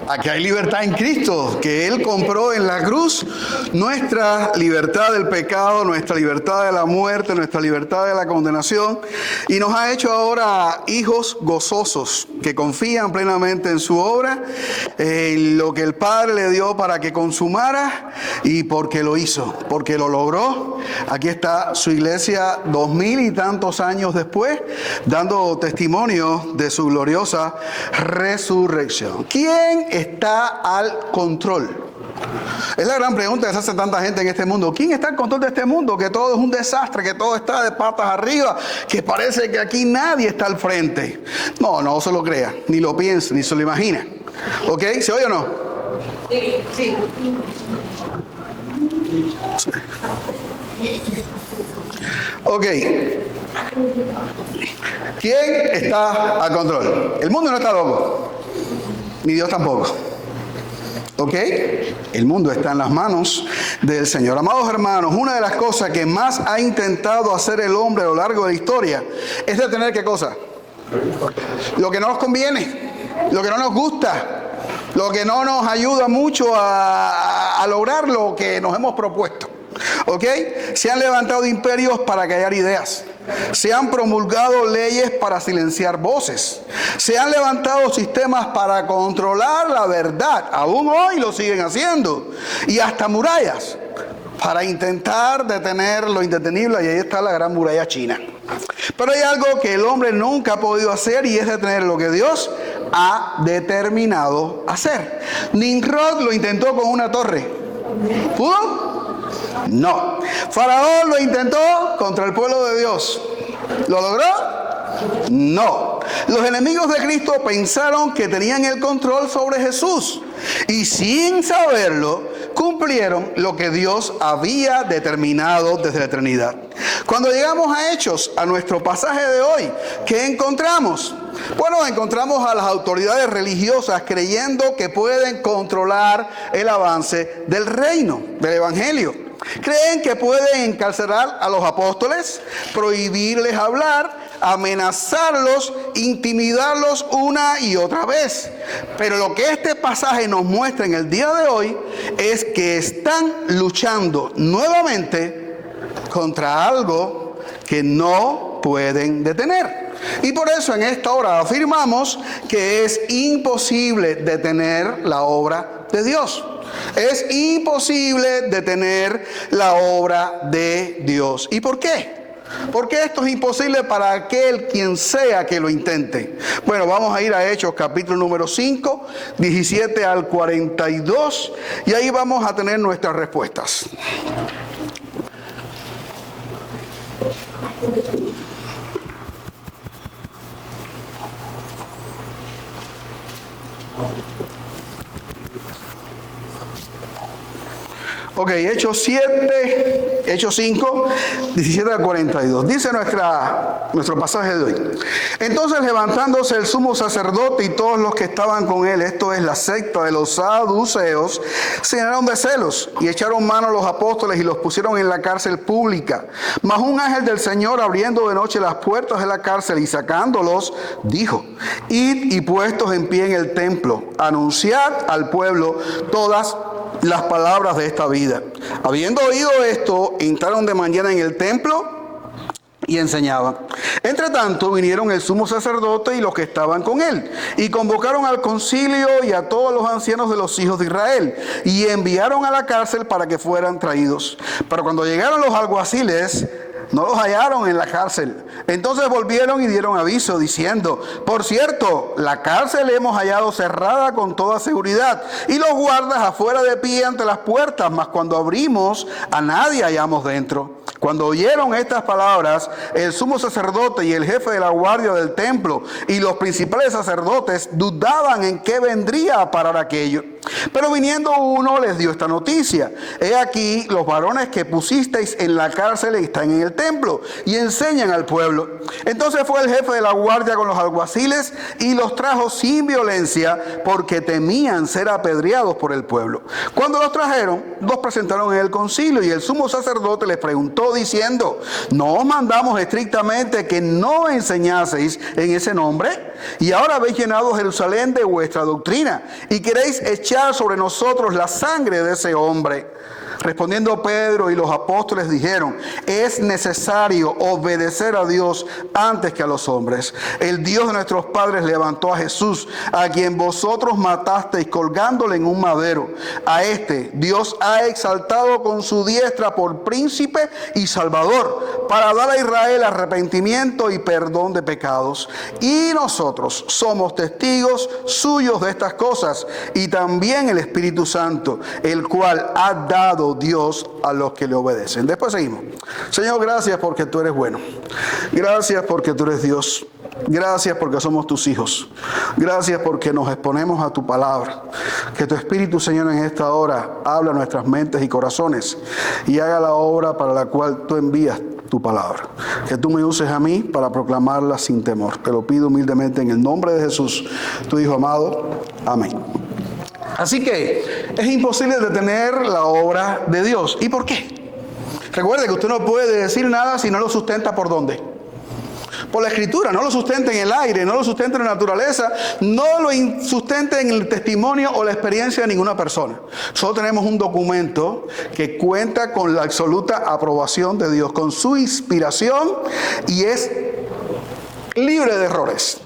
Aquí hay libertad en Cristo, que Él compró en la cruz nuestra libertad del pecado, nuestra libertad de la muerte, nuestra libertad de la condenación, y nos ha hecho ahora hijos gozosos, que confían plenamente en su obra, en lo que el Padre le dio para que consumara, y porque lo hizo, porque lo logró. Aquí está su iglesia 2000 y tantos años después, dando testimonio de su gloriosa resurrección. ¿Quién está al control? Es la gran pregunta que se hace tanta gente en este mundo. ¿Quién está al control de este mundo? Que todo es un desastre, que todo está de patas arriba, que parece que aquí nadie está al frente. No se lo crea, ni lo piense, ni se lo imagina. ¿Ok? ¿Se oye o no? Sí. Ok. ¿Quién está al control? El mundo no está loco, ni Dios tampoco. ¿Ok? El mundo está en las manos del Señor. Amados hermanos, una de las cosas que más ha intentado hacer el hombre a lo largo de la historia es detener ¿qué cosa? Lo que no nos conviene, lo que no nos gusta, lo que no nos ayuda mucho a lograr lo que nos hemos propuesto. ¿Ok? Se han levantado imperios para callar ideas. Se han promulgado leyes para silenciar voces. Se han levantado sistemas para controlar la verdad. Aún hoy lo siguen haciendo. Y hasta murallas para intentar detener lo indetenible. Y ahí está la gran muralla china. Pero hay algo que el hombre nunca ha podido hacer, y es detener lo que Dios ha determinado hacer. Nimrod lo intentó con una torre. ¿Pudo? No. Faraón lo intentó contra el pueblo de Dios. ¿Lo logró? No. Los enemigos de Cristo pensaron que tenían el control sobre Jesús, y sin saberlo cumplieron lo que Dios había determinado desde la eternidad. Cuando llegamos a Hechos, a nuestro pasaje de hoy, ¿qué encontramos? Bueno, encontramos a las autoridades religiosas creyendo que pueden controlar el avance del reino, del evangelio. Creen que pueden encarcelar a los apóstoles, prohibirles hablar, amenazarlos, intimidarlos una y otra vez. Pero lo que este pasaje nos muestra en el día de hoy es que están luchando nuevamente contra algo que no pueden detener. Y por eso en esta hora afirmamos que es imposible detener la obra de Dios. Es imposible detener la obra de Dios. ¿Y por qué? Porque esto es imposible para aquel quien sea que lo intente. Bueno, vamos a ir a Hechos capítulo número 5, 17 al 42, y ahí vamos a tener nuestras respuestas. Ok, Hechos 5, 17 al 42. Dice nuestro pasaje de hoy. Entonces, levantándose el sumo sacerdote y todos los que estaban con él, esto es la secta de los saduceos, se llenaron de celos y echaron mano a los apóstoles y los pusieron en la cárcel pública. Mas un ángel del Señor, abriendo de noche las puertas de la cárcel y sacándolos, dijo: id y puestos en pie en el templo, anunciad al pueblo todas las palabras de esta vida. Habiendo oído esto, entraron de mañana en el templo y enseñaban. Entre tanto vinieron el sumo sacerdote y los que estaban con él, y convocaron al concilio y a todos los ancianos de los hijos de Israel, y enviaron a la cárcel para que fueran traídos. Pero cuando llegaron los alguaciles, no los hallaron en la cárcel. Entonces volvieron y dieron aviso diciendo: por cierto, la cárcel hemos hallado cerrada con toda seguridad, y los guardas afuera de pie ante las puertas, mas cuando abrimos, a nadie hallamos dentro. Cuando oyeron estas palabras, el sumo sacerdote y el jefe de la guardia del templo y los principales sacerdotes dudaban en qué vendría a parar aquello. Pero viniendo uno les dio esta noticia: he aquí, los varones que pusisteis en la cárcel están en el templo y enseñan al pueblo. Entonces fue el jefe de la guardia con los alguaciles y los trajo sin violencia, porque temían ser apedreados por el pueblo. Cuando los trajeron, los presentaron en el concilio, y el sumo sacerdote les preguntó diciendo: ¿no os mandamos estrictamente que no enseñaseis en ese nombre? Y ahora habéis llenado Jerusalén de vuestra doctrina y queréis echar sobre nosotros la sangre de ese hombre. Respondiendo Pedro y los apóstoles dijeron: es necesario obedecer a Dios antes que a los hombres. El Dios de nuestros padres levantó a Jesús, a quien vosotros matasteis colgándole en un madero. A este Dios ha exaltado con su diestra por príncipe y salvador, para dar a Israel arrepentimiento y perdón de pecados. Y nosotros somos testigos suyos de estas cosas, y también el Espíritu Santo, el cual ha dado Dios a los que le obedecen. Después seguimos. Señor, gracias porque tú eres bueno. Gracias porque tú eres Dios. Gracias porque somos tus hijos. Gracias porque nos exponemos a tu palabra. Que tu Espíritu, Señor, en esta hora habla a nuestras mentes y corazones y haga la obra para la cual tú envías tu palabra. Que tú me uses a mí para proclamarla sin temor. Te lo pido humildemente en el nombre de Jesús, tu Hijo amado. Amén. Así que es imposible detener la obra de Dios. ¿Y por qué? Recuerde que usted no puede decir nada si no lo sustenta ¿por dónde? Por la Escritura. No lo sustenta en el aire, no lo sustenta en la naturaleza, no lo sustenta en el testimonio o la experiencia de ninguna persona. Solo tenemos un documento que cuenta con la absoluta aprobación de Dios, con su inspiración, y es libre de errores.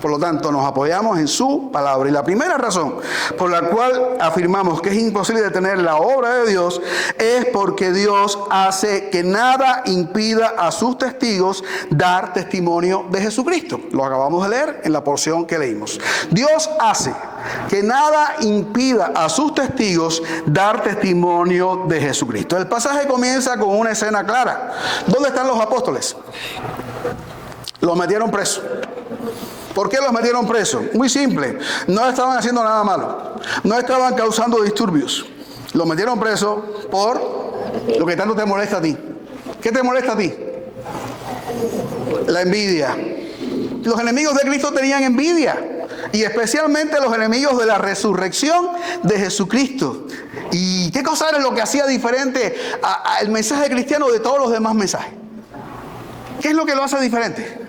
Por lo tanto, nos apoyamos en su palabra. Y la primera razón por la cual afirmamos que es imposible detener la obra de Dios es porque Dios hace que nada impida a sus testigos dar testimonio de Jesucristo. Lo acabamos de leer en la porción que leímos. Dios hace que nada impida a sus testigos dar testimonio de Jesucristo. El pasaje comienza con una escena clara. ¿Dónde están los apóstoles? Los metieron presos. ¿Por qué los metieron presos? Muy simple, no estaban haciendo nada malo, no estaban causando disturbios. Los metieron presos por lo que tanto te molesta a ti. ¿Qué te molesta a ti? La envidia. Los enemigos de Cristo tenían envidia, y especialmente los enemigos de la resurrección de Jesucristo. ¿Y qué cosa era lo que hacía diferente al mensaje cristiano de todos los demás mensajes? ¿Qué es lo que lo hace diferente?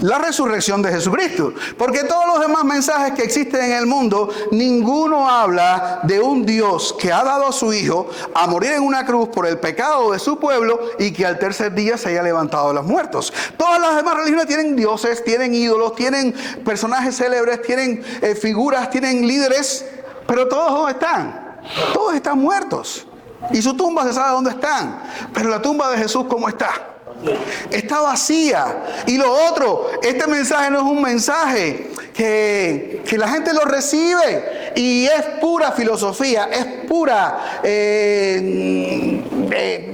La resurrección de Jesucristo. Porque todos los demás mensajes que existen en el mundo, ninguno habla de un Dios que ha dado a su Hijo a morir en una cruz por el pecado de su pueblo y que al tercer día se haya levantado de los muertos. Todas las demás religiones tienen dioses, tienen ídolos, tienen personajes célebres, tienen figuras, tienen líderes, pero todos ¿dónde están? Todos están muertos. Y su tumba se sabe dónde están. Pero la tumba de Jesús, ¿cómo está? Está vacía. Y lo otro, este mensaje no es un mensaje que la gente lo recibe y es pura filosofía, es pura,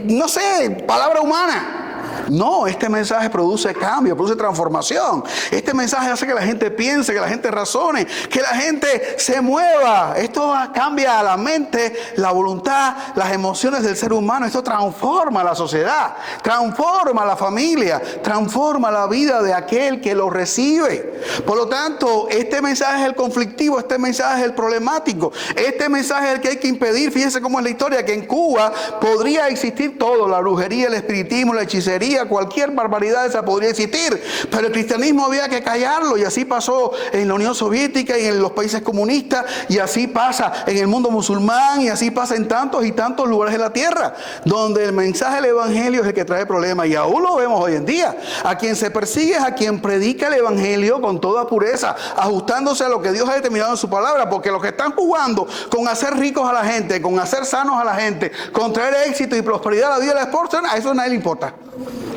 no sé, palabra humana. No, este mensaje produce cambio, produce transformación. Este mensaje hace que la gente piense, que la gente razone, que la gente se mueva. Esto cambia la mente, la voluntad, las emociones del ser humano. Esto transforma la sociedad, transforma la familia, transforma la vida de aquel que lo recibe. Por lo tanto, este mensaje es el conflictivo, este mensaje es el problemático, este mensaje es el que hay que impedir. Fíjense cómo es la historia, que en Cuba podría existir todo, la brujería, el espiritismo, la hechicería, cualquier barbaridad esa podría existir, pero el cristianismo había que callarlo, y así pasó en la Unión Soviética y en los países comunistas, y así pasa en el mundo musulmán, y así pasa en tantos y tantos lugares de la tierra, donde el mensaje del evangelio es el que trae problemas, y aún lo vemos hoy en día. A quien se persigue es a quien predica el evangelio con toda pureza, ajustándose a lo que Dios ha determinado en su palabra, porque los que están jugando con hacer ricos a la gente, con hacer sanos a la gente, con traer éxito y prosperidad a la vida de las personas, a eso a nadie le importa.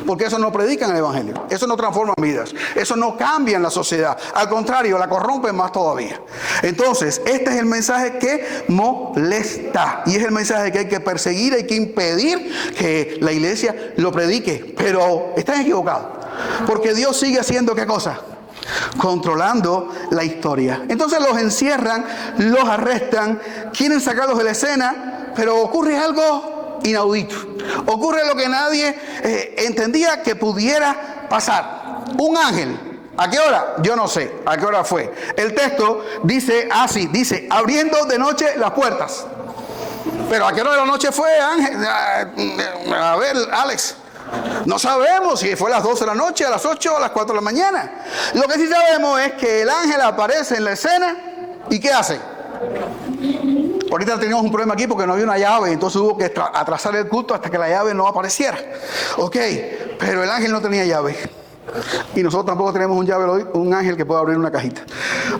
Porque eso no predican el evangelio, eso no transforma vidas, eso no cambia en la sociedad, al contrario, la corrompe más todavía. Entonces, este es el mensaje que molesta, y es el mensaje que hay que perseguir, hay que impedir que la iglesia lo predique. Pero están equivocados, porque Dios sigue haciendo ¿qué cosa? Controlando la historia. Entonces los encierran, los arrestan, quieren sacarlos de la escena, pero ocurre algo inaudito. Ocurre lo que nadie entendía que pudiera pasar. Un ángel. ¿A qué hora? Yo no sé a qué hora fue. El texto dice así, dice, abriendo de noche las puertas. Pero ¿a qué hora de la noche fue, Ángel? A ver, Alex, No sabemos si fue a las 12 de la noche, a las 8 o a las 4 de la mañana. Lo que sí sabemos es que el ángel aparece en la escena y ¿qué hace? Ahorita teníamos un problema aquí porque no había una llave, entonces hubo que atrasar el culto hasta que la llave no apareciera. Ok, pero el ángel no tenía llave. Y nosotros tampoco tenemos un ángel que pueda abrir una cajita.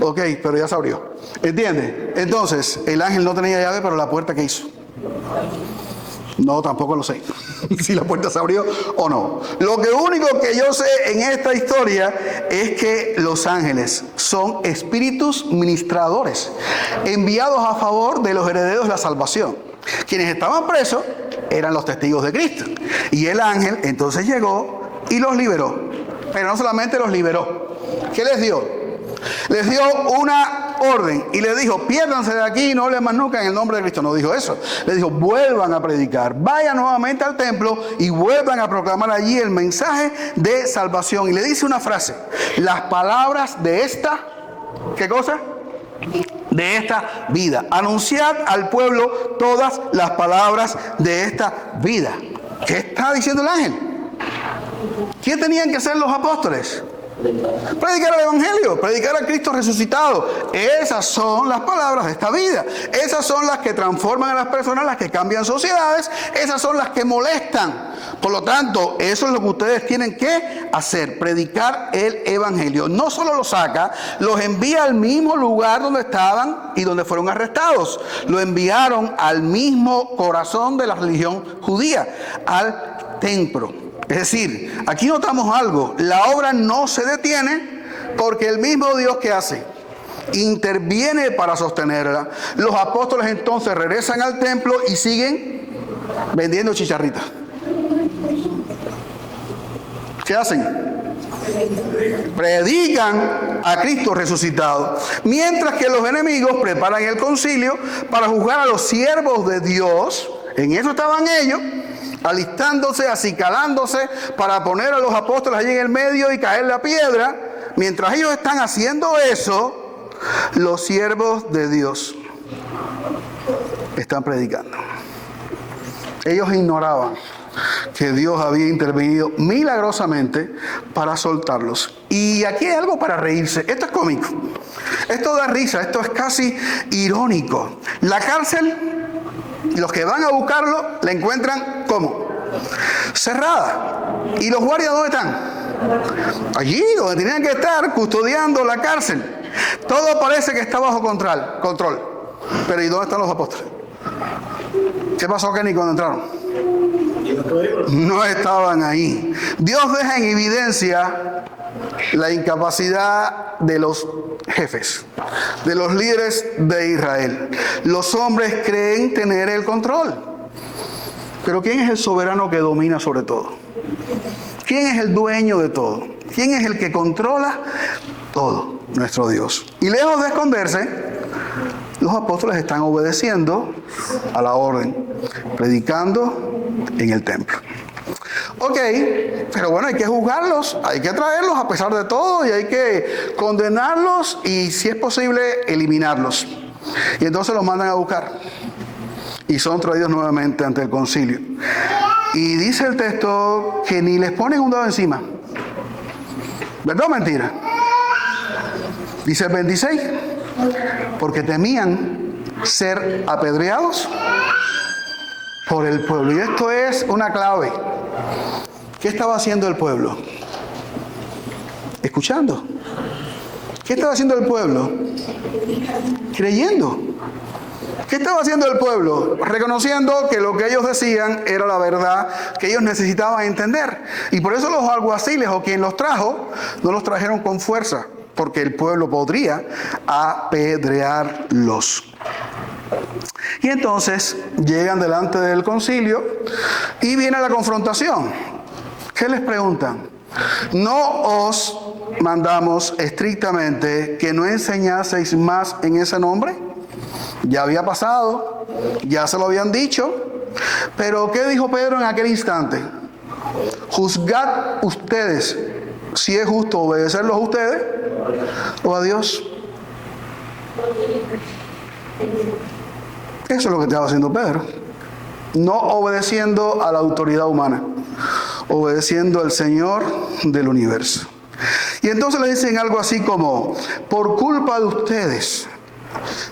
Ok, pero ya se abrió. ¿Entiendes? Entonces, el ángel no tenía llave, pero la puerta, ¿qué hizo? No, tampoco lo sé. Si la puerta se abrió o no. Lo único que yo sé en esta historia es que los ángeles son espíritus ministradores, enviados a favor de los herederos de la salvación. Quienes estaban presos eran los testigos de Cristo. Y el ángel entonces llegó y los liberó. Pero no solamente los liberó. ¿Qué les dio? Les dio una orden y les dijo: piérdanse de aquí y no hablen más nunca en el nombre de Cristo. No dijo eso. Les dijo: vuelvan a predicar, vayan nuevamente al templo y vuelvan a proclamar allí el mensaje de salvación. Y le dice una frase: las palabras de esta, ¿qué cosa? De esta vida. Anunciad al pueblo todas las palabras de esta vida. ¿Qué está diciendo el ángel? ¿Qué tenían que hacer los apóstoles? Predicar el evangelio, predicar a Cristo resucitado. Esas son las palabras de esta vida. Esas son las que transforman a las personas, las que cambian sociedades. Esas son las que molestan. Por lo tanto, eso es lo que ustedes tienen que hacer: predicar el evangelio. No solo los saca, los envía al mismo lugar donde estaban y donde fueron arrestados. Lo enviaron al mismo corazón de la religión judía, al templo. Es decir, aquí notamos algo: la obra no se detiene porque el mismo Dios, que hace, interviene para sostenerla. Los apóstoles entonces regresan al templo y siguen vendiendo chicharritas. ¿Qué hacen? Predican a Cristo resucitado, mientras que los enemigos preparan el concilio para juzgar a los siervos de Dios. En eso estaban ellos, alistándose, acicalándose para poner a los apóstoles allí en el medio y caer la piedra. Mientras ellos están haciendo eso, los siervos de Dios están predicando. Ellos ignoraban que Dios había intervenido milagrosamente para soltarlos. Y aquí hay algo para reírse. Esto es cómico, esto da risa, esto es casi irónico. La cárcel, los que van a buscarlo la encuentran ¿cómo? Cerrada. ¿Y los guardias dónde están? Allí donde tenían que estar, custodiando la cárcel. Todo parece que está bajo control. Pero ¿y dónde están los apóstoles? ¿Qué pasó, Kenny, cuando entraron? No estaban ahí. Dios deja en evidencia la incapacidad de los jefes, de los líderes de Israel. Los hombres creen tener el control. Pero ¿quién es el soberano que domina sobre todo? ¿Quién es el dueño de todo? ¿Quién es el que controla todo? Nuestro Dios. Y lejos de esconderse, los apóstoles están obedeciendo a la orden, predicando en el templo. Ok, pero bueno, hay que juzgarlos, hay que traerlos a pesar de todo, y hay que condenarlos y, si es posible, eliminarlos. Y entonces los mandan a buscar y son traídos nuevamente ante el concilio. Y dice el texto que ni les ponen un dedo encima. ¿Verdad o mentira? Dice el 26, porque temían ser apedreados por el pueblo. Y esto es una clave. ¿Qué estaba haciendo el pueblo? Escuchando. ¿Qué estaba haciendo el pueblo? Creyendo. ¿Qué estaba haciendo el pueblo? Reconociendo que lo que ellos decían era la verdad que ellos necesitaban entender. Y por eso los alguaciles, o quien los trajo, no los trajeron con fuerza, porque el pueblo podría apedrearlos. Y entonces llegan delante del concilio y viene la confrontación. ¿Qué les preguntan? ¿No os mandamos estrictamente que no enseñaseis más en ese nombre? Ya había pasado, ya se lo habían dicho. Pero ¿qué dijo Pedro en aquel instante? Juzgad ustedes si es justo obedecerlos a ustedes o a Dios. Eso es lo que estaba haciendo Pedro, no obedeciendo a la autoridad humana, obedeciendo al Señor del universo. Y entonces le dicen algo así como: por culpa de ustedes,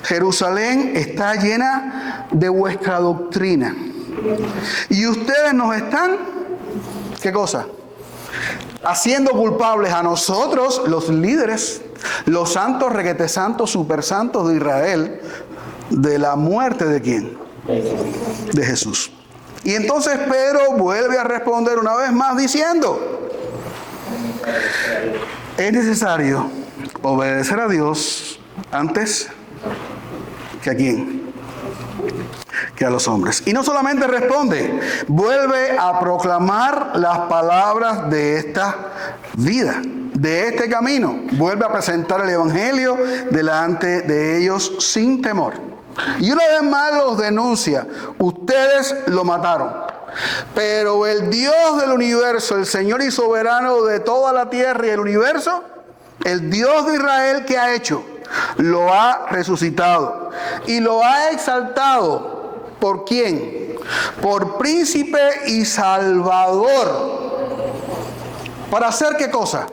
Jerusalén está llena de vuestra doctrina. Y ustedes nos están, ¿qué cosa? Haciendo culpables a nosotros, los líderes, los santos, requete santos, super santos de Israel, de la muerte de ¿quién? De Jesús. Y entonces Pedro vuelve a responder una vez más diciendo: es necesario obedecer a Dios antes que a ¿quién? Que a los hombres. Y no solamente responde, vuelve a proclamar las palabras de esta vida, de este camino. Vuelve a presentar el Evangelio delante de ellos sin temor. Y una vez más los denuncia: ustedes lo mataron, pero el Dios del universo, el Señor y soberano de toda la tierra y el universo, el Dios de Israel, ¿qué ha hecho? Lo ha resucitado y lo ha exaltado. ¿Por quién? Por príncipe y salvador. ¿Para hacer qué cosa?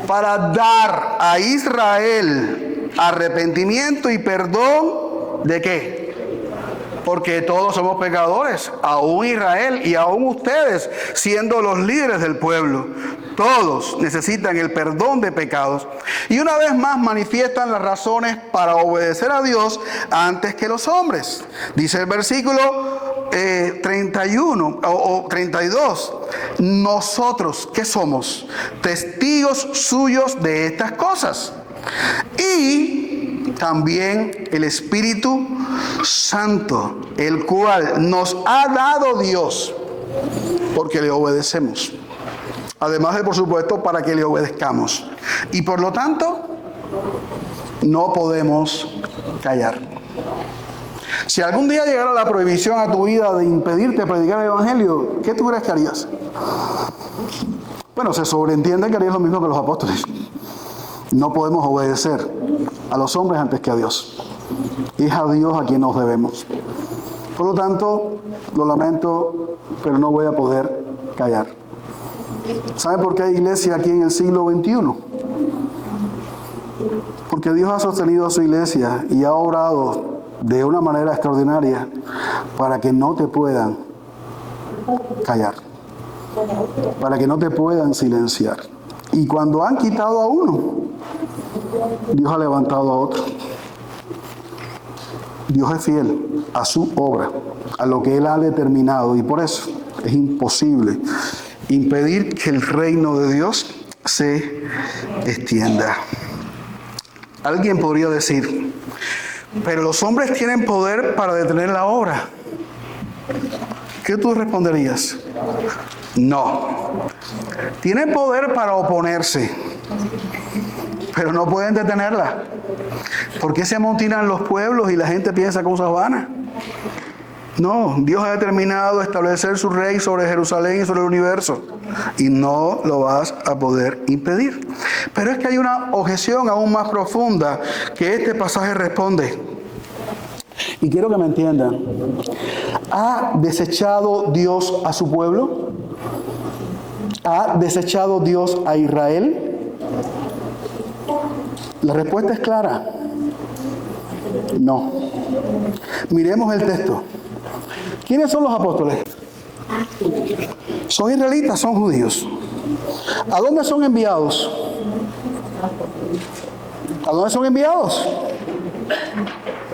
Para dar a Israel arrepentimiento y perdón ¿de qué? Porque todos somos pecadores, aún Israel y aún ustedes, siendo los líderes del pueblo. Todos necesitan el perdón de pecados. Y una vez más manifiestan las razones para obedecer a Dios antes que los hombres. Dice el versículo 31 o 32. Nosotros, ¿qué somos? Testigos suyos de estas cosas. Y también el Espíritu Santo, el cual nos ha dado Dios, porque le obedecemos. Además de, por supuesto, para que le obedezcamos. Y por lo tanto, no podemos callar. Si algún día llegara la prohibición a tu vida de impedirte predicar el Evangelio, ¿qué tú crees que harías? Bueno, se sobreentiende que harías lo mismo que los apóstoles. No podemos obedecer a los hombres antes que a Dios. Es a Dios a quien nos debemos. Por lo tanto, lo lamento, pero no voy a poder callar. ¿Saben por qué hay iglesia aquí en el siglo XXI? Porque Dios ha sostenido a su iglesia y ha obrado de una manera extraordinaria para que no te puedan callar, para que no te puedan silenciar. Y cuando han quitado a uno, Dios ha levantado a otro. Dios es fiel a su obra, a lo que Él ha determinado, y por eso es imposible impedir que el reino de Dios se extienda. Alguien podría decir: pero los hombres tienen poder para detener la obra. ¿Qué tú responderías? No. Tienen poder para oponerse, pero no pueden detenerla. ¿Por qué se amotinan los pueblos y la gente piensa cosas vanas? No, Dios ha determinado establecer su rey sobre Jerusalén y sobre el universo, y no lo vas a poder impedir. Pero es que hay una objeción aún más profunda que este pasaje responde. Y quiero que me entiendan. ¿Ha desechado Dios a su pueblo? ¿Ha desechado Dios a Israel? La respuesta es clara. No. Miremos el texto. ¿Quiénes son los apóstoles? Son israelitas, son judíos. ¿A dónde son enviados? ¿A dónde son enviados?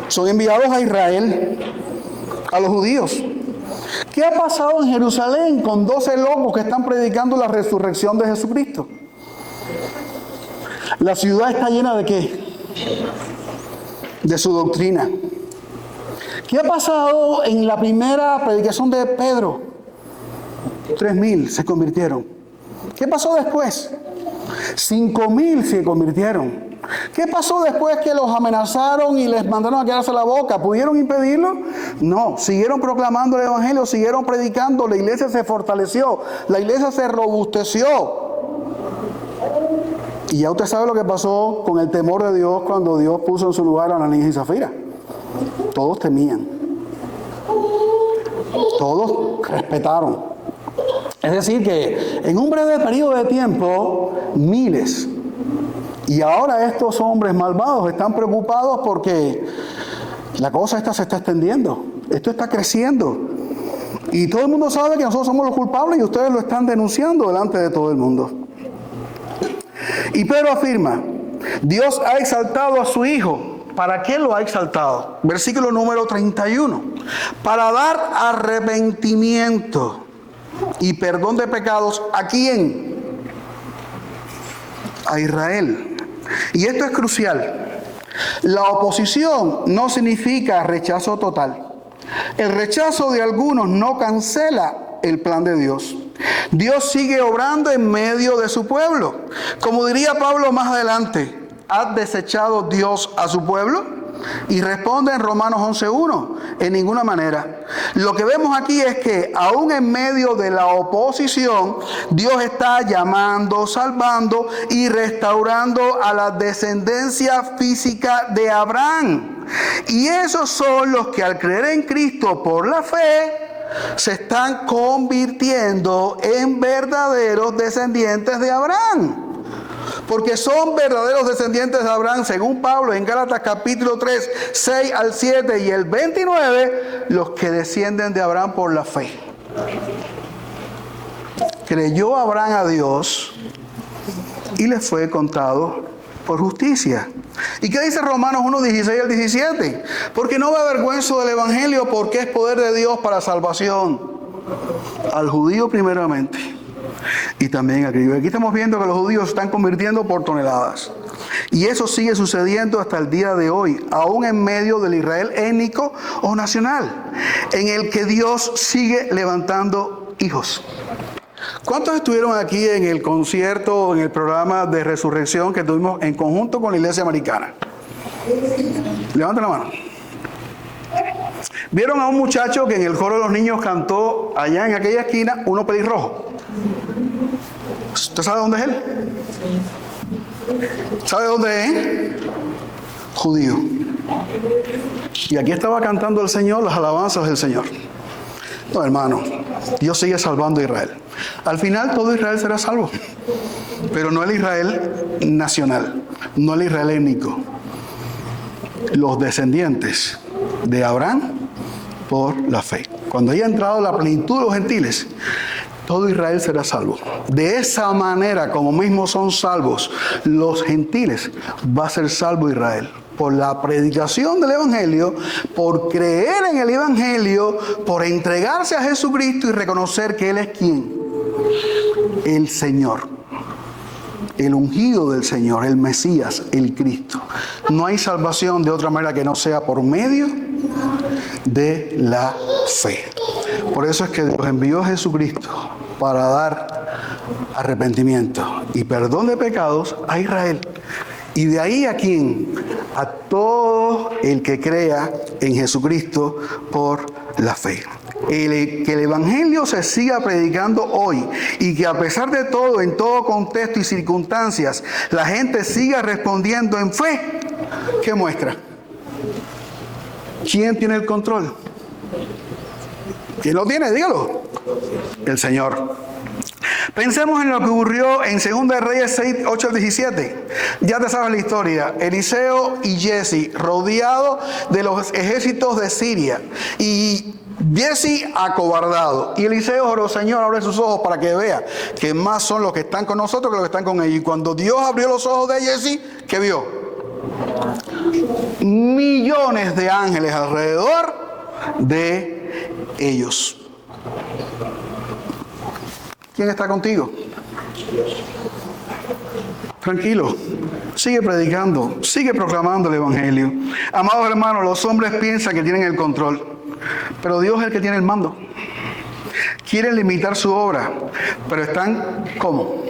Son enviados a Israel, a los judíos. ¿Qué ha pasado en Jerusalén con 12 locos que están predicando la resurrección de Jesucristo? La ciudad está llena ¿de qué? De su doctrina. ¿Qué ha pasado en la primera predicación de Pedro? 3,000 se convirtieron. ¿Qué pasó después? 5,000 se convirtieron. ¿Qué pasó después que los amenazaron y les mandaron a quedarse la boca? ¿Pudieron impedirlo? No, siguieron proclamando el Evangelio, siguieron predicando, la iglesia se fortaleció, la iglesia se robusteció. Y ya usted sabe lo que pasó con el temor de Dios cuando Dios puso en su lugar a Ananías y Zafira. Todos temían. Todos respetaron. Es decir, que en un breve periodo de tiempo, miles. Y ahora estos hombres malvados están preocupados porque la cosa esta se está extendiendo. Esto está creciendo. Y todo el mundo sabe que nosotros somos los culpables y ustedes lo están denunciando delante de todo el mundo. Y Pedro afirma, Dios ha exaltado a su Hijo. ¿Para qué lo ha exaltado? Versículo número 31. Para dar arrepentimiento y perdón de pecados, ¿a quién? A Israel. Y esto es crucial. La oposición no significa rechazo total. El rechazo de algunos no cancela el plan de Dios. Dios sigue obrando en medio de su pueblo. Como diría Pablo más adelante, ¿ha desechado Dios a su pueblo? Y responde en Romanos 11:1, en ninguna manera. Lo que vemos aquí es que aún en medio de la oposición, Dios está llamando, salvando y restaurando a la descendencia física de Abraham. Y esos son los que al creer en Cristo por la fe, se están convirtiendo en verdaderos descendientes de Abraham. Porque son verdaderos descendientes de Abraham, según Pablo en Gálatas capítulo 3, 6 al 7 y el 29, los que descienden de Abraham por la fe. Creyó Abraham a Dios y le fue contado por justicia. ¿Y qué dice Romanos 1, 16 al 17? Porque no me avergüenzo del Evangelio, porque es poder de Dios para salvación al judío primeramente y también al griego. Aquí estamos viendo que los judíos se están convirtiendo por toneladas. Y eso sigue sucediendo hasta el día de hoy, aún en medio del Israel étnico o nacional, en el que Dios sigue levantando hijos. ¿Cuántos estuvieron aquí en el concierto, en el programa de resurrección que tuvimos en conjunto con la Iglesia Americana? Levanten la mano. ¿Vieron a un muchacho que en el coro de los niños cantó allá en aquella esquina, uno pelirrojo? ¿Usted sabe dónde es él? ¿Sabe dónde es? Judío. Y aquí estaba cantando el Señor las alabanzas del Señor. No, hermano, Dios sigue salvando a Israel. Al final todo Israel será salvo, pero no el Israel nacional, no el Israel étnico. Los descendientes de Abraham por la fe. Cuando haya entrado la plenitud de los gentiles, todo Israel será salvo. De esa manera, como mismo son salvos los gentiles, va a ser salvo Israel. Por la predicación del Evangelio, por creer en el Evangelio, por entregarse a Jesucristo y reconocer que Él es ¿quién? El Señor. El ungido del Señor, el Mesías, el Cristo. No hay salvación de otra manera que no sea por medio de la fe. Por eso es que Dios envió a Jesucristo para dar arrepentimiento y perdón de pecados a Israel. Y de ahí a quién? A todo el que crea en Jesucristo por la fe. Que el Evangelio se siga predicando hoy y que a pesar de todo, en todo contexto y circunstancias, la gente siga respondiendo en fe, ¿qué muestra? ¿Quién tiene el control? ¿Quién lo tiene? Dígalo. El Señor. Pensemos en lo que ocurrió en 2 Reyes 6, 8 al 17. Ya te sabes la historia. Eliseo y Jesse rodeados de los ejércitos de Siria. Y Jesse acobardado. Y Eliseo oró: Señor, abre sus ojos para que vea que más son los que están con nosotros que los que están con ellos. Y cuando Dios abrió los ojos de Jesse, ¿qué vio? Millones de ángeles alrededor de ellos. ¿Quién está contigo? Tranquilo, sigue predicando, sigue proclamando el Evangelio. Amados hermanos, los hombres piensan que tienen el control, pero Dios es el que tiene el mando. Quieren limitar su obra, pero están, ¿cómo?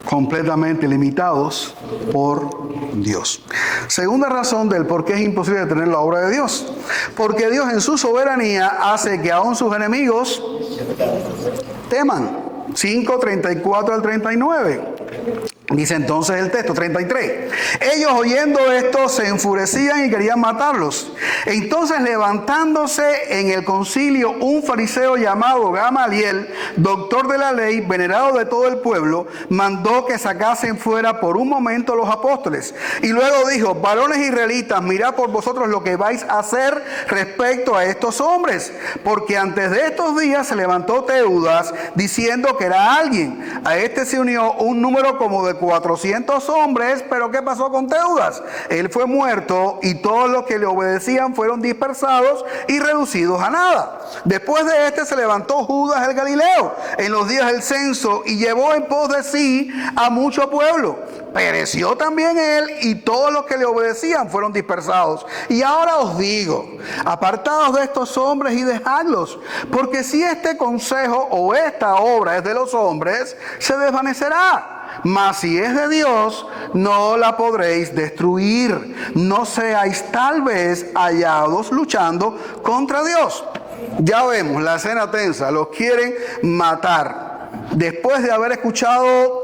Completamente limitados por Dios. Segunda razón del por qué es imposible detener la obra de Dios. Porque Dios en su soberanía hace que aún sus enemigos teman. 5, 34 al 39. Dice entonces el texto 33. Ellos oyendo esto se enfurecían y querían matarlos. Entonces levantándose en el concilio un fariseo llamado Gamaliel, doctor de la ley, venerado de todo el pueblo, mandó que sacasen fuera por un momento los apóstoles. Y luego dijo: varones israelitas, mirad por vosotros lo que vais a hacer respecto a estos hombres. Porque antes de estos días se levantó Teudas diciendo que era alguien. A este se unió un número como de 400 hombres, pero ¿qué pasó con Teudas? Él fue muerto y todos los que le obedecían fueron dispersados y reducidos a nada. Después de este se levantó Judas el Galileo en los días del censo y llevó en pos de sí a mucho pueblo. Pereció también él y todos los que le obedecían fueron dispersados. Y ahora os digo, apartaos de estos hombres y dejadlos, porque si este consejo o esta obra es de los hombres, se desvanecerá. Mas si es de Dios, no la podréis destruir. No seáis tal vez hallados luchando contra Dios. Ya vemos la escena tensa, los quieren matar. Después de haber escuchado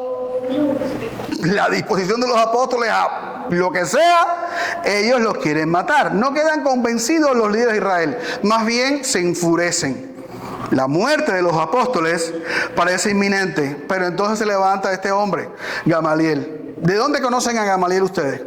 la disposición de los apóstoles a lo que sea, ellos los quieren matar. No quedan convencidos los líderes de Israel, más bien se enfurecen. La muerte de los apóstoles parece inminente, pero entonces se levanta este hombre, Gamaliel. ¿De dónde conocen a Gamaliel ustedes?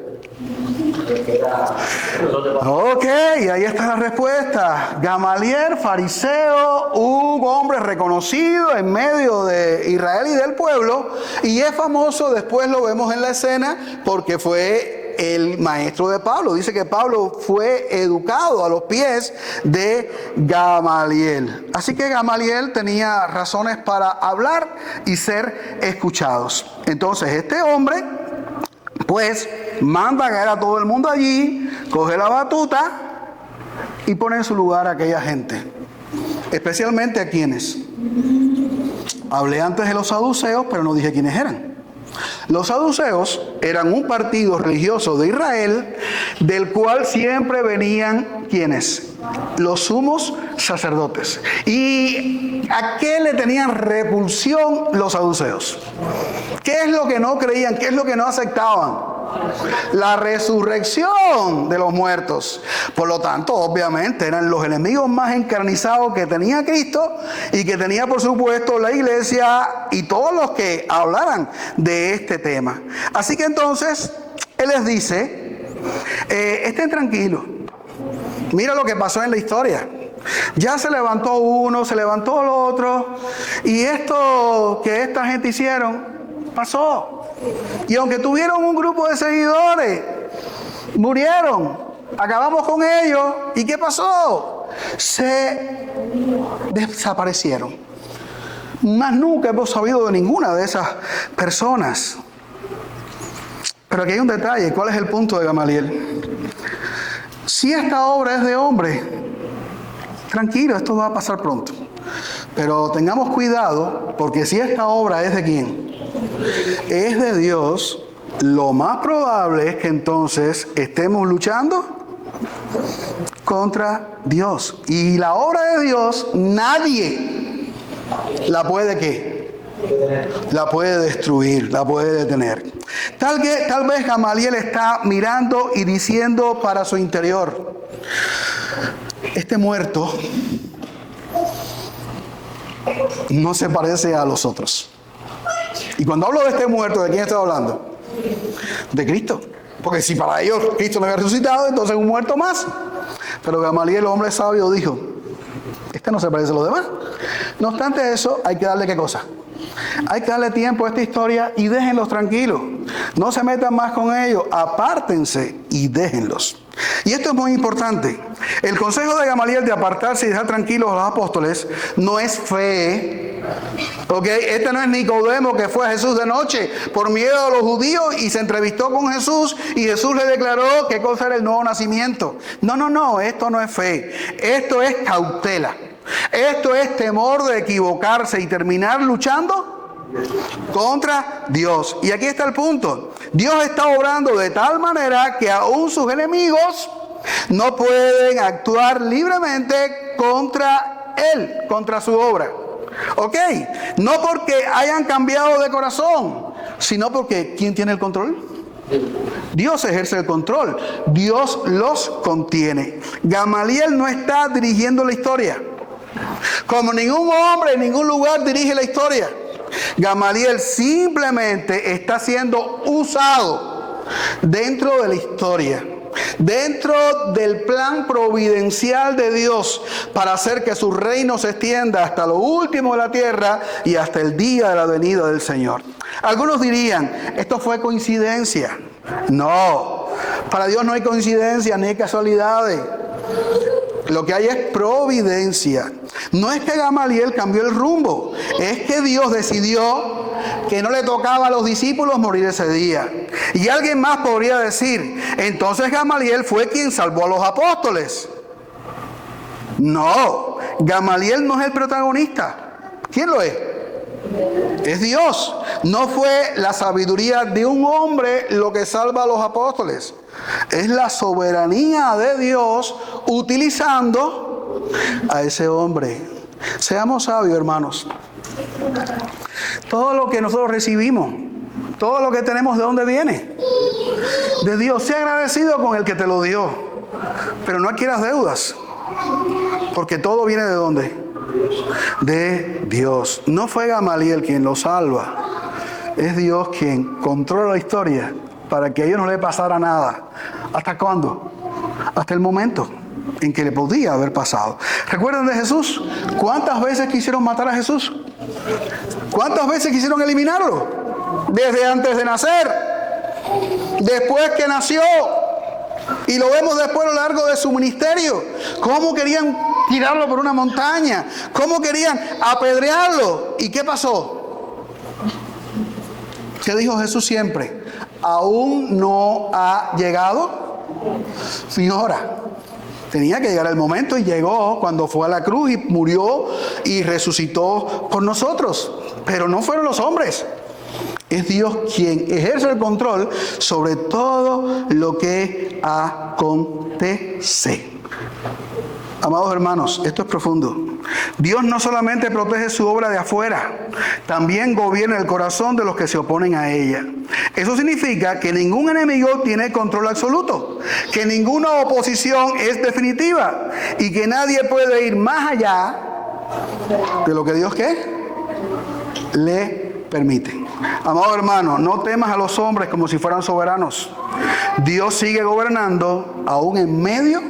Ok, ahí está la respuesta. Gamaliel, fariseo, un hombre reconocido en medio de Israel y del pueblo, y es famoso, después lo vemos en la escena, porque fue el maestro de Pablo. Dice que Pablo fue educado a los pies de Gamaliel. Así que Gamaliel tenía razones para hablar y ser escuchados. Entonces este hombre pues manda a caer a todo el mundo allí, coge la batuta y pone en su lugar a aquella gente. Especialmente a quienes. Hablé antes de los saduceos, pero no dije quiénes eran. Los saduceos eran un partido religioso de Israel del cual siempre venían ¿quiénes? Los sumos sacerdotes. ¿Y a qué le tenían repulsión los saduceos? ¿Qué es lo que no creían? ¿Qué es lo que no aceptaban? La resurrección de los muertos. Por lo tanto, obviamente, eran los enemigos más encarnizados que tenía Cristo y que tenía, por supuesto, la iglesia y todos los que hablaran de este tema. Así que entonces, Él les dice, estén tranquilos. Mira lo que pasó en la historia. Ya se levantó uno, se levantó el otro, y esto que esta gente hicieron, pasó. Y aunque tuvieron un grupo de seguidores, murieron, acabamos con ellos. ¿Y qué pasó? Se desaparecieron. Más nunca hemos sabido de ninguna de esas personas. Pero aquí hay un detalle. ¿Cuál es el punto de Gamaliel? Si esta obra es de hombre, tranquilo, esto va a pasar pronto. Pero tengamos cuidado, porque si esta obra es de quién, es de Dios, lo más probable es que entonces estemos luchando contra Dios. Y la obra de Dios, nadie la puede ¿qué? La puede destruir, la puede detener. Tal vez Gamaliel está mirando y diciendo para su interior: este muerto no se parece a los otros. Y cuando hablo de este muerto, ¿de quién estoy hablando? De Cristo. Porque si para ellos Cristo no había resucitado, entonces un muerto más. Pero Gamaliel, el hombre sabio, dijo: este no se parece a los demás. No obstante eso, hay que darle ¿qué cosa? Hay que darle tiempo a esta historia y déjenlos tranquilos. No se metan más con ellos. Apártense y déjenlos. Y esto es muy importante. El consejo de Gamaliel de apartarse y dejar tranquilos a los apóstoles no es fe. ¿Ok? Este no es Nicodemo, que fue a Jesús de noche por miedo a los judíos y se entrevistó con Jesús y Jesús le declaró qué cosa era el nuevo nacimiento. No, esto no es fe. Esto es cautela. Esto es temor de equivocarse y terminar luchando contra Dios. Y aquí está el punto. Dios está obrando de tal manera que aún sus enemigos no pueden actuar libremente contra Él, contra su obra. ¿Ok? No porque hayan cambiado de corazón, sino porque ¿quién tiene el control? Dios ejerce el control. Dios los contiene. Gamaliel no está dirigiendo la historia. Como ningún hombre en ningún lugar dirige la historia. Gamaliel simplemente está siendo usado dentro de la historia, dentro del plan providencial de Dios para hacer que su reino se extienda hasta lo último de la tierra y hasta el día de la venida del Señor. Algunos dirían, esto fue coincidencia. No, para Dios no hay coincidencia ni hay casualidades. Lo que hay es providencia. No es que Gamaliel cambió el rumbo, es que Dios decidió que no le tocaba a los discípulos morir ese día. Y alguien más podría decir, entonces Gamaliel fue quien salvó a los apóstoles. No, Gamaliel no es el protagonista. ¿Quién lo es? Es Dios. No fue la sabiduría de un hombre lo que salva a los apóstoles. Es la soberanía de Dios utilizando a ese hombre. Seamos sabios, hermanos. Todo lo que nosotros recibimos, todo lo que tenemos, ¿de dónde viene? De Dios. Sé agradecido con el que te lo dio, pero no adquieras deudas, porque todo viene ¿de dónde? De Dios. No fue Gamaliel quien lo salva, es Dios quien controla la historia para que a ellos no le pasara nada. ¿Hasta cuándo? Hasta el momento en que le podía haber pasado. ¿Recuerdan de Jesús? ¿Cuántas veces quisieron matar a Jesús? ¿Cuántas veces quisieron eliminarlo? Desde antes de nacer, después que nació, y lo vemos después a lo largo de su ministerio. ¿Cómo querían tirarlo por una montaña? ¿Cómo querían apedrearlo? ¿Y qué pasó? ¿Qué dijo Jesús siempre? ¿Aún no ha llegado mi hora? Tenía que llegar el momento y llegó cuando fue a la cruz y murió y resucitó por nosotros. Pero no fueron los hombres. Es Dios quien ejerce el control sobre todo lo que acontece. Amados hermanos, esto es profundo. Dios no solamente protege su obra de afuera, también gobierna el corazón de los que se oponen a ella. Eso significa que ningún enemigo tiene control absoluto, que ninguna oposición es definitiva y que nadie puede ir más allá de lo que Dios ¿qué? Le permite. Amado hermano, no temas a los hombres como si fueran soberanos. Dios sigue gobernando aún en medio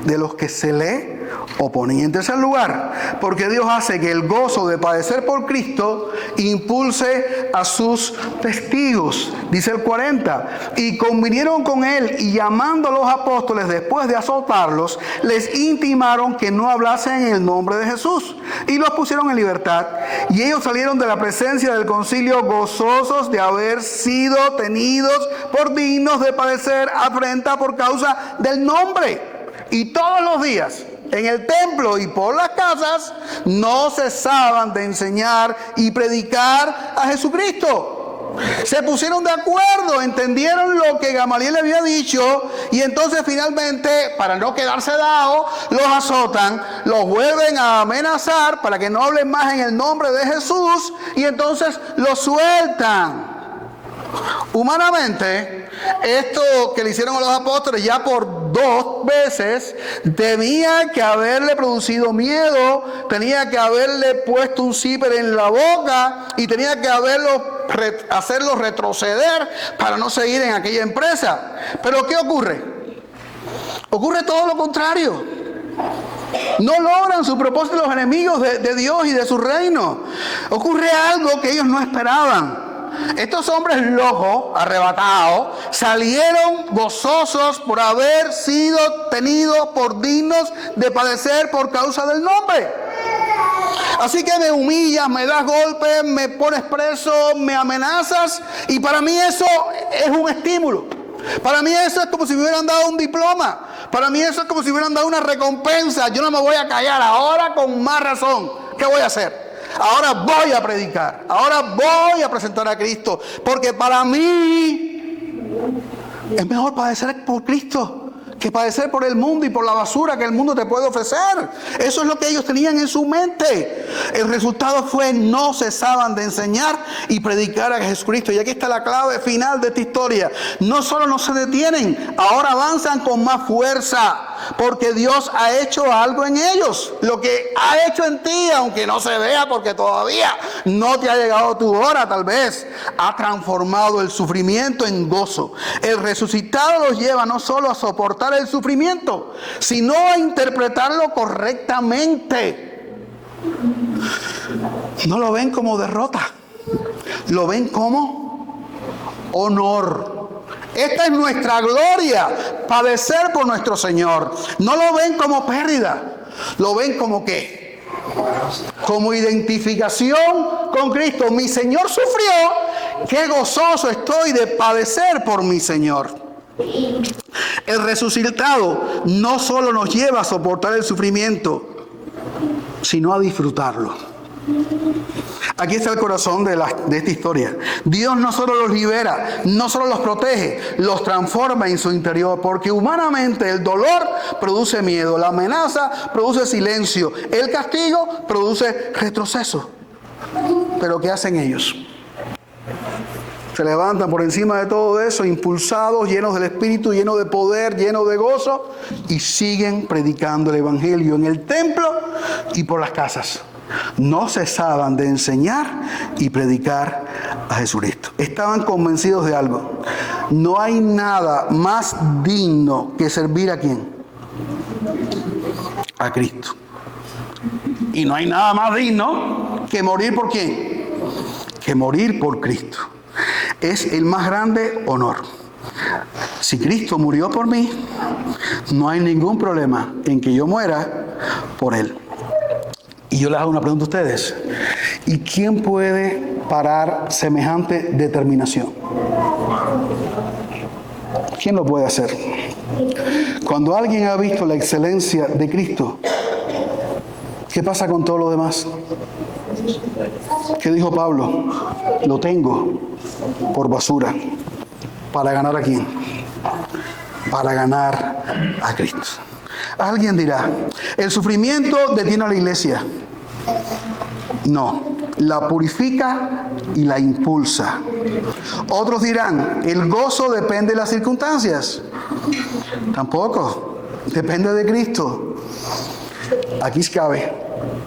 de los que se le oponen. Y en tercer lugar, porque Dios hace que el gozo de padecer por Cristo impulse a sus testigos. Dice el 40, y convinieron con él y llamando a los apóstoles después de azotarlos, les intimaron que no hablasen en el nombre de Jesús y los pusieron en libertad. Y ellos salieron de la presencia del concilio gozosos de haber sido tenidos por dignos de padecer afrenta por causa del nombre. Y todos los días en el templo y por las casas no cesaban de enseñar y predicar a Jesucristo. Se pusieron de acuerdo, entendieron lo que Gamaliel le había dicho y entonces finalmente, para no quedarse dados, los azotan, los vuelven a amenazar para que no hablen más en el nombre de Jesús y entonces los sueltan. Humanamente, esto que le hicieron a los apóstoles ya por 2 veces tenía que haberle producido miedo, tenía que haberle puesto un zipper en la boca y tenía que hacerlo retroceder para no seguir en aquella empresa. Pero ¿qué ocurre? Ocurre todo lo contrario. No logran su propósito los enemigos de Dios y de su reino. Ocurre algo que ellos no esperaban. Estos hombres locos, arrebatados, salieron gozosos por haber sido tenidos por dignos de padecer por causa del nombre. Así que me humillas, me das golpes, me pones preso, me amenazas y para mí eso es un estímulo. Para mí eso es como si me hubieran dado un diploma. Para mí eso es como si me hubieran dado una recompensa. Yo no me voy a callar ahora con más razón. ¿Qué voy a hacer? Ahora voy a predicar, ahora voy a presentar a Cristo, porque para mí es mejor padecer por Cristo que padecer por el mundo y por la basura que el mundo te puede ofrecer. Eso es lo que ellos tenían en su mente. El resultado fue: no cesaban de enseñar y predicar a Jesucristo. Y aquí está la clave final de esta historia. No solo no se detienen, ahora avanzan con más fuerza, porque Dios ha hecho algo en ellos. Lo que ha hecho en ti, aunque no se vea porque todavía no te ha llegado tu hora, tal vez, ha transformado el sufrimiento en gozo. El resucitado los lleva no solo a soportar el sufrimiento, sino a interpretarlo correctamente. No lo ven como derrota, lo ven como honor. Esta es nuestra gloria, padecer por nuestro Señor. No lo ven como pérdida, lo ven como ¿qué? Como identificación con Cristo. Mi Señor sufrió, qué gozoso estoy de padecer por mi Señor. El resucitado no solo nos lleva a soportar el sufrimiento, sino a disfrutarlo. Aquí está el corazón de esta historia. Dios no solo los libera, no solo los protege, los transforma en su interior, porque humanamente el dolor produce miedo, la amenaza produce silencio, el castigo produce retroceso. Pero ¿qué hacen ellos? Se levantan por encima de todo eso, impulsados, llenos del Espíritu, llenos de poder, llenos de gozo, y siguen predicando el Evangelio en el templo y por las casas. No cesaban de enseñar y predicar a Jesucristo. Estaban convencidos de algo: no hay nada más digno que servir ¿a quién? A Cristo. Y no hay nada más digno que morir ¿por quién? Que morir por Cristo. Es el más grande honor. Si Cristo murió por mí, no hay ningún problema en que yo muera por Él. Y yo les hago una pregunta a ustedes: ¿y quién puede parar semejante determinación? ¿Quién lo puede hacer? Cuando alguien ha visto la excelencia de Cristo, ¿qué pasa con todo lo demás? ¿Qué dijo Pablo? Lo tengo por basura. ¿Para ganar a quién? Para ganar a Cristo. Alguien dirá: el sufrimiento detiene a la iglesia. No, la purifica y la impulsa. Otros dirán: el gozo depende de las circunstancias. Tampoco, depende de Cristo. Aquí cabe: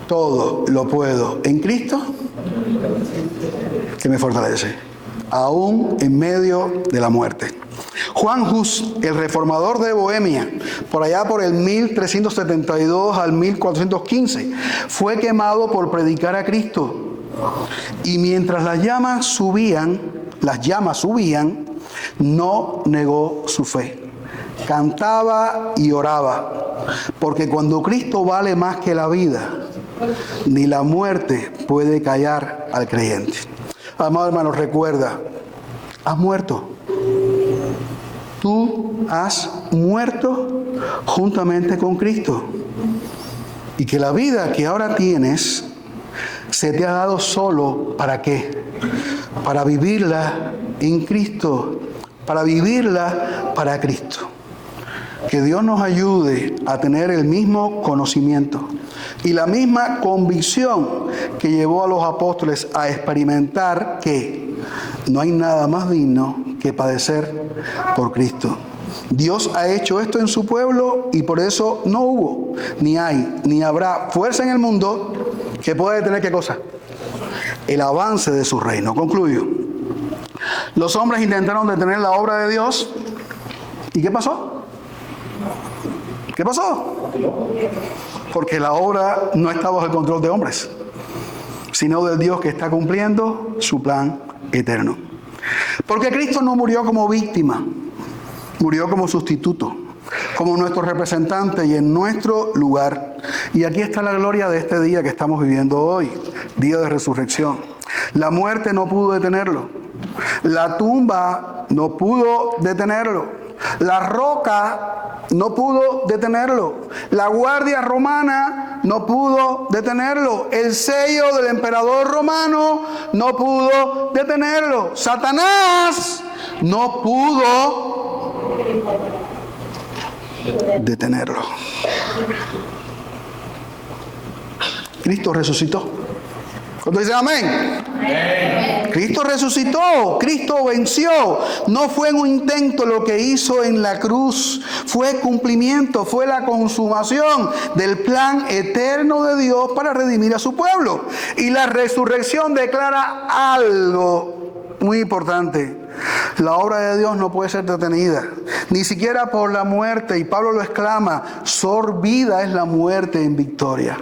todo lo puedo en Cristo que me fortalece, aún en medio de la muerte. Juan Hus, el reformador de Bohemia, por allá por el 1372 al 1415, fue quemado por predicar a Cristo. Y mientras las llamas subían, no negó su fe. Cantaba y oraba, porque cuando Cristo vale más que la vida, ni la muerte puede callar al creyente. Amado hermano, recuerda: has muerto. Tú has muerto juntamente con Cristo. Y que la vida que ahora tienes se te ha dado solo ¿para qué? Para vivirla en Cristo, para vivirla para Cristo. Que Dios nos ayude a tener el mismo conocimiento y la misma convicción que llevó a los apóstoles a experimentar que no hay nada más digno que padecer por Cristo. Dios ha hecho esto en su pueblo y por eso no hubo, ni hay, ni habrá fuerza en el mundo que pueda detener ¿qué cosa? El avance de su reino. Concluyo. Los hombres intentaron detener la obra de Dios. ¿Y qué pasó? ¿Qué pasó? Porque la obra no está bajo el control de hombres, sino del Dios que está cumpliendo su plan eterno. Porque Cristo no murió como víctima, murió como sustituto, como nuestro representante y en nuestro lugar. Y aquí está la gloria de este día que estamos viviendo hoy, día de resurrección. La muerte no pudo detenerlo, la tumba no pudo detenerlo, la roca no pudo detenerlo, la guardia romana no pudo detenerlo, el sello del emperador romano no pudo detenerlo, Satanás no pudo detenerlo. Cristo resucitó. ¿Cuánto dicen amén? Amén? Cristo resucitó, Cristo venció. No fue un intento lo que hizo en la cruz, fue cumplimiento, fue la consumación del plan eterno de Dios para redimir a su pueblo. Y la resurrección declara algo muy importante. La obra de Dios no puede ser detenida, ni siquiera por la muerte. Y Pablo lo exclama: sorbida es la muerte en victoria.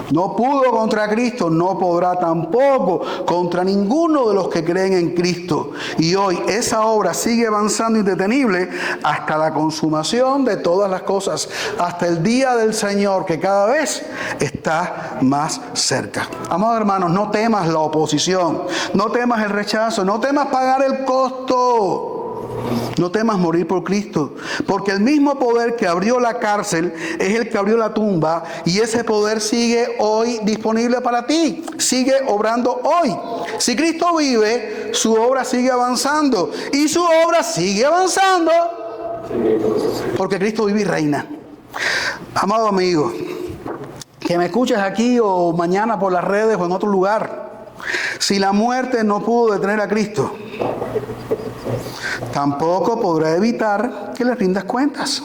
No pudo contra Cristo, no podrá tampoco contra ninguno de los que creen en Cristo. Y hoy esa obra sigue avanzando indetenible hasta la consumación de todas las cosas, hasta el día del Señor, que cada vez está más cerca. Amados hermanos, no temas la oposición, no temas el rechazo, no temas pagar el costo. No temas morir por Cristo, porque el mismo poder que abrió la cárcel es el que abrió la tumba, y ese poder sigue hoy disponible para ti, sigue obrando hoy. Si Cristo vive, su obra sigue avanzando, y su obra sigue avanzando porque Cristo vive y reina. Amado amigo, que me escuches aquí o mañana por las redes o en otro lugar, si la muerte no pudo detener a Cristo, tampoco podrá evitar que le rindas cuentas.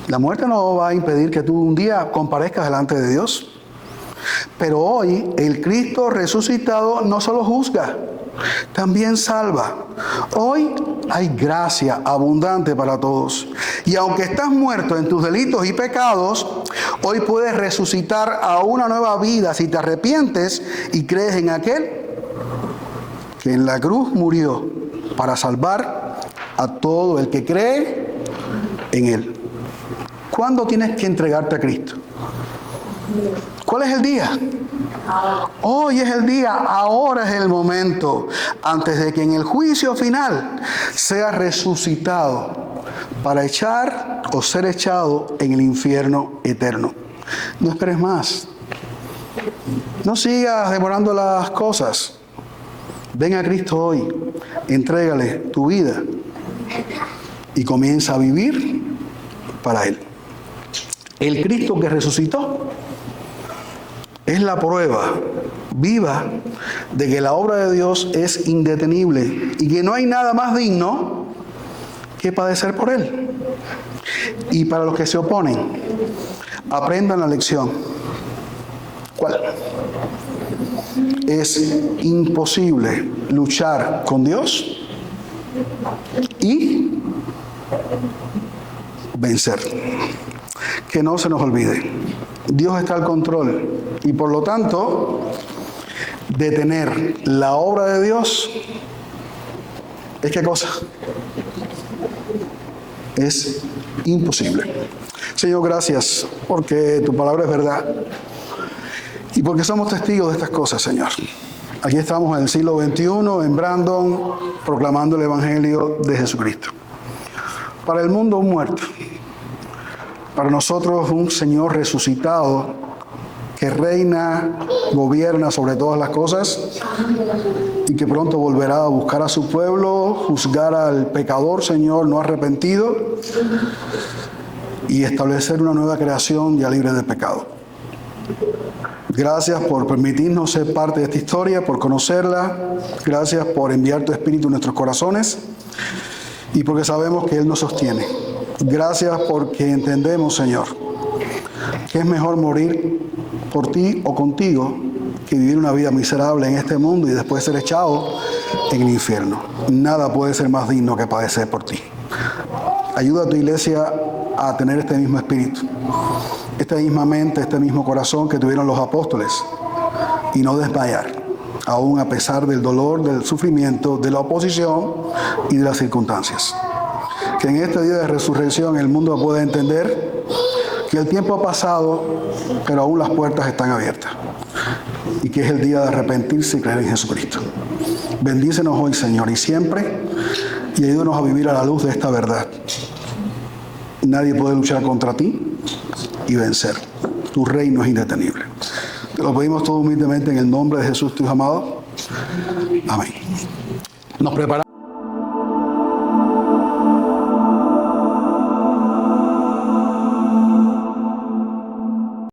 La muerte no va a impedir que tú un día comparezcas delante de Dios. Pero hoy el Cristo resucitado no solo juzga, también salva. Hoy hay gracia abundante para todos. Y aunque estás muerto en tus delitos y pecados, hoy puedes resucitar a una nueva vida si te arrepientes y crees en aquel que en la cruz murió para salvar a todo el que cree en Él. ¿Cuándo tienes que entregarte a Cristo? ¿Cuál es el día? Hoy es el día, ahora es el momento, antes de que en el juicio final seas resucitado para echar o ser echado en el infierno eterno. No esperes más. No sigas demorando las cosas. Ven a Cristo hoy, entrégale tu vida y comienza a vivir para Él. El Cristo que resucitó es la prueba viva de que la obra de Dios es indetenible y que no hay nada más digno que padecer por Él. Y para los que se oponen, aprendan la lección. ¿Cuál? Es imposible luchar con Dios y vencer. Que no se nos olvide, Dios está al control y por lo tanto detener la obra de Dios es ¿qué cosa? Es imposible. Señor, gracias porque tu palabra es verdad y porque somos testigos de estas cosas, Señor. Aquí estamos en el siglo XXI, en Brandon, proclamando el Evangelio de Jesucristo. Para el mundo un muerto, para nosotros un Señor resucitado que reina, gobierna sobre todas las cosas y que pronto volverá a buscar a su pueblo, juzgar al pecador, Señor, no arrepentido y establecer una nueva creación ya libre de pecado. Gracias por permitirnos ser parte de esta historia, por conocerla. Gracias por enviar tu Espíritu en nuestros corazones y porque sabemos que Él nos sostiene. Gracias porque entendemos, Señor, que es mejor morir por ti o contigo que vivir una vida miserable en este mundo y después ser echado en el infierno. Nada puede ser más digno que padecer por ti. Ayuda a tu iglesia a tener este mismo espíritu, esta misma mente, este mismo corazón que tuvieron los apóstoles y no desmayar, aún a pesar del dolor, del sufrimiento, de la oposición y de las circunstancias. Que en este día de resurrección el mundo pueda entender que el tiempo ha pasado, pero aún las puertas están abiertas. Y que es el día de arrepentirse y creer en Jesucristo. Bendícenos hoy, Señor, y siempre, y ayúdanos a vivir a la luz de esta verdad. Nadie puede luchar contra ti y vencer. Tu reino es indetenible. Te lo pedimos todo humildemente en el nombre de Jesús, tu Hijo amado. Amén. Nos preparamos.